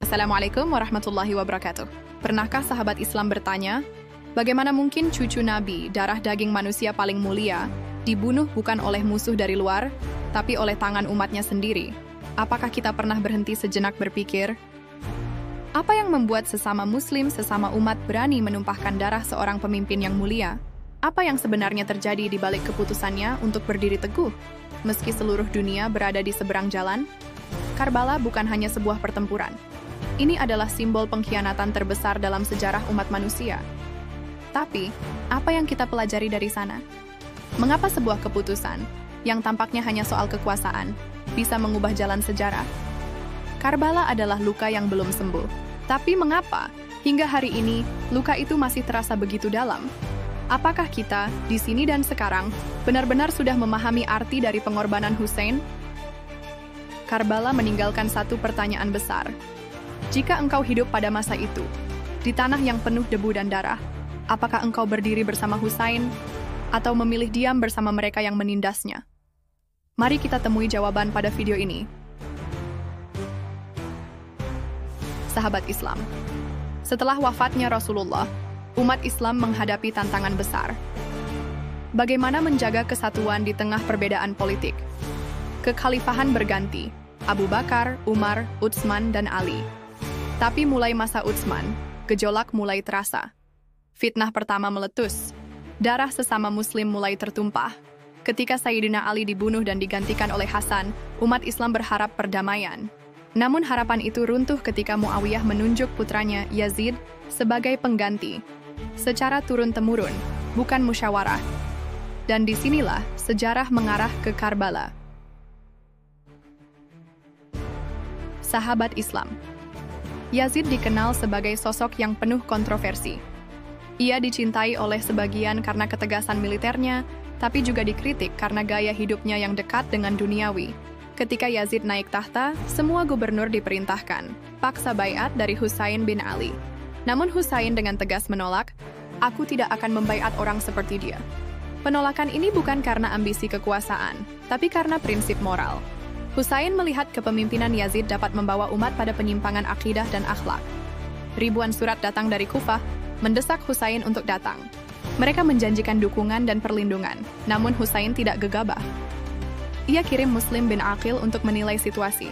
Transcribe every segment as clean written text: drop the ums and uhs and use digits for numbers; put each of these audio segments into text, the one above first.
Assalamualaikum warahmatullahi wabarakatuh. Pernahkah sahabat Islam bertanya, bagaimana mungkin cucu Nabi, darah daging manusia paling mulia, dibunuh bukan oleh musuh dari luar, tapi oleh tangan umatnya sendiri? Apakah kita pernah berhenti sejenak berpikir, apa yang membuat sesama muslim, sesama umat berani menumpahkan darah seorang pemimpin yang mulia? Apa yang sebenarnya terjadi di balik keputusannya untuk berdiri teguh? Meski seluruh dunia berada di seberang jalan, Karbala bukan hanya sebuah pertempuran. Ini adalah simbol pengkhianatan terbesar dalam sejarah umat manusia. Tapi, apa yang kita pelajari dari sana? Mengapa sebuah keputusan, yang tampaknya hanya soal kekuasaan, bisa mengubah jalan sejarah? Karbala adalah luka yang belum sembuh. Tapi mengapa, hingga hari ini, luka itu masih terasa begitu dalam? Apakah kita, di sini dan sekarang, benar-benar sudah memahami arti dari pengorbanan Hussein? Karbala meninggalkan satu pertanyaan besar. Jika engkau hidup pada masa itu, di tanah yang penuh debu dan darah, apakah engkau berdiri bersama Hussein, atau memilih diam bersama mereka yang menindasnya? Mari kita temui jawaban pada video ini. Sahabat Islam, setelah wafatnya Rasulullah, umat Islam menghadapi tantangan besar. Bagaimana menjaga kesatuan di tengah perbedaan politik? Kekhalifahan berganti, Abu Bakar, Umar, Utsman, dan Ali. Tapi mulai masa Utsman, gejolak mulai terasa. Fitnah pertama meletus. Darah sesama muslim mulai tertumpah. Ketika Sayyidina Ali dibunuh dan digantikan oleh Hasan, umat Islam berharap perdamaian. Namun harapan itu runtuh ketika Muawiyah menunjuk putranya Yazid sebagai pengganti. Secara turun-temurun, bukan musyawarah. Dan disinilah sejarah mengarah ke Karbala. Sahabat Islam, Yazid dikenal sebagai sosok yang penuh kontroversi. Ia dicintai oleh sebagian karena ketegasan militernya, tapi juga dikritik karena gaya hidupnya yang dekat dengan duniawi. Ketika Yazid naik tahta, semua gubernur diperintahkan paksa baiat dari Husain bin Ali. Namun Husain dengan tegas menolak, "Aku tidak akan membaiat orang seperti dia." Penolakan ini bukan karena ambisi kekuasaan, tapi karena prinsip moral. Husain melihat kepemimpinan Yazid dapat membawa umat pada penyimpangan akidah dan akhlak. Ribuan surat datang dari Kufah, mendesak Husain untuk datang. Mereka menjanjikan dukungan dan perlindungan, namun Husain tidak gegabah. Ia kirim Muslim bin Aqil untuk menilai situasi.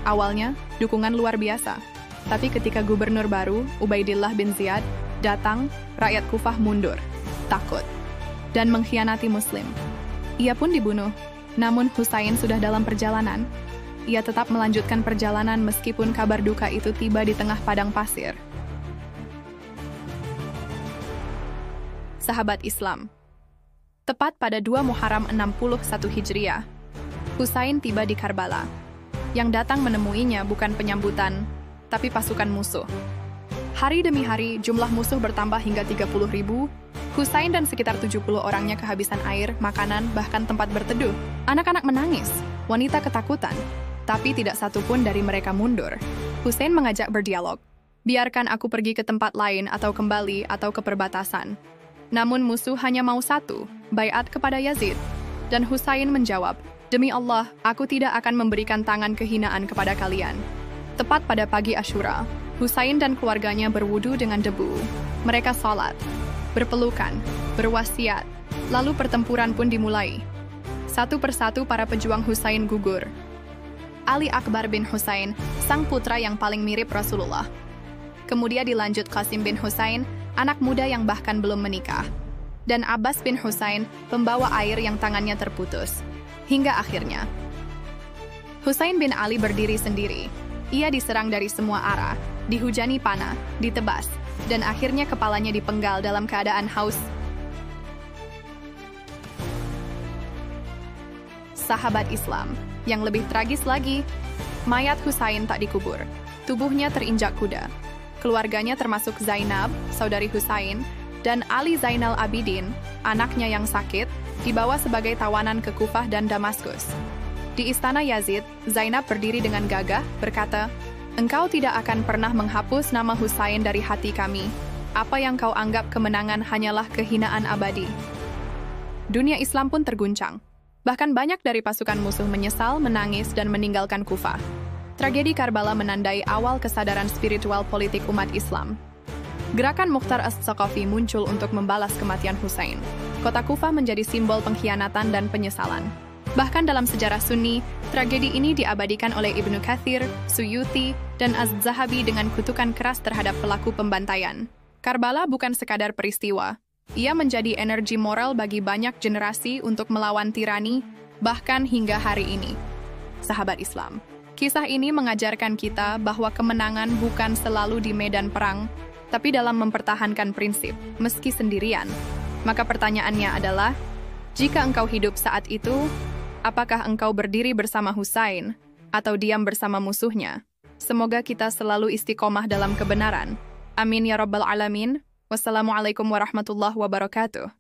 Awalnya, dukungan luar biasa. Tapi ketika gubernur baru, Ubaidillah bin Ziyad, datang, rakyat Kufah mundur, takut, dan mengkhianati Muslim. Ia pun dibunuh. Namun Husain sudah dalam perjalanan. Ia tetap melanjutkan perjalanan meskipun kabar duka itu tiba di tengah padang pasir. Sahabat Islam, tepat pada 2 Muharram 61 Hijriah, Husain tiba di Karbala. Yang datang menemuinya bukan penyambutan, tapi pasukan musuh. Hari demi hari, jumlah musuh bertambah hingga 30.000. Husain dan sekitar 70 orangnya kehabisan air, makanan, bahkan tempat berteduh. Anak-anak menangis, wanita ketakutan. Tapi tidak satu pun dari mereka mundur. Husain mengajak berdialog. "Biarkan aku pergi ke tempat lain atau kembali atau ke perbatasan." Namun musuh hanya mau satu, baiat kepada Yazid. Dan Husain menjawab, "Demi Allah, aku tidak akan memberikan tangan kehinaan kepada kalian." Tepat pada pagi Asyura, Husain dan keluarganya berwudu dengan debu. Mereka salat, berpelukan, berwasiat, lalu pertempuran pun dimulai. Satu persatu para pejuang Husain gugur. Ali Akbar bin Husain, sang putra yang paling mirip Rasulullah. Kemudian dilanjut Qasim bin Husain, anak muda yang bahkan belum menikah. Dan Abbas bin Husain, pembawa air yang tangannya terputus. Hingga akhirnya, Husain bin Ali berdiri sendiri. Ia diserang dari semua arah, dihujani panah, ditebas, dan akhirnya kepalanya dipenggal dalam keadaan haus. Sahabat Islam, yang lebih tragis lagi, mayat Husain tak dikubur. Tubuhnya terinjak kuda. Keluarganya termasuk Zainab, saudari Husain, dan Ali Zainal Abidin, anaknya yang sakit, dibawa sebagai tawanan ke Kufah dan Damaskus. Di istana Yazid, Zainab berdiri dengan gagah, berkata, "Engkau tidak akan pernah menghapus nama Husain dari hati kami. Apa yang kau anggap kemenangan hanyalah kehinaan abadi." Dunia Islam pun terguncang. Bahkan banyak dari pasukan musuh menyesal, menangis, dan meninggalkan Kufah. Tragedi Karbala menandai awal kesadaran spiritual politik umat Islam. Gerakan Mukhtar As-Saqafi muncul untuk membalas kematian Husain. Kota Kufah menjadi simbol pengkhianatan dan penyesalan. Bahkan dalam sejarah Sunni, tragedi ini diabadikan oleh Ibnu Katsir, Suyuti, dan Az-Zahabi dengan kutukan keras terhadap pelaku pembantaian. Karbala bukan sekadar peristiwa. Ia menjadi energi moral bagi banyak generasi untuk melawan tirani, bahkan hingga hari ini. Sahabat Islam, kisah ini mengajarkan kita bahwa kemenangan bukan selalu di medan perang, tapi dalam mempertahankan prinsip, meski sendirian. Maka pertanyaannya adalah, jika engkau hidup saat itu, apakah engkau berdiri bersama Husain atau diam bersama musuhnya? Semoga kita selalu istiqomah dalam kebenaran. Amin ya rabbal alamin. Wassalamualaikum warahmatullahi wabarakatuh.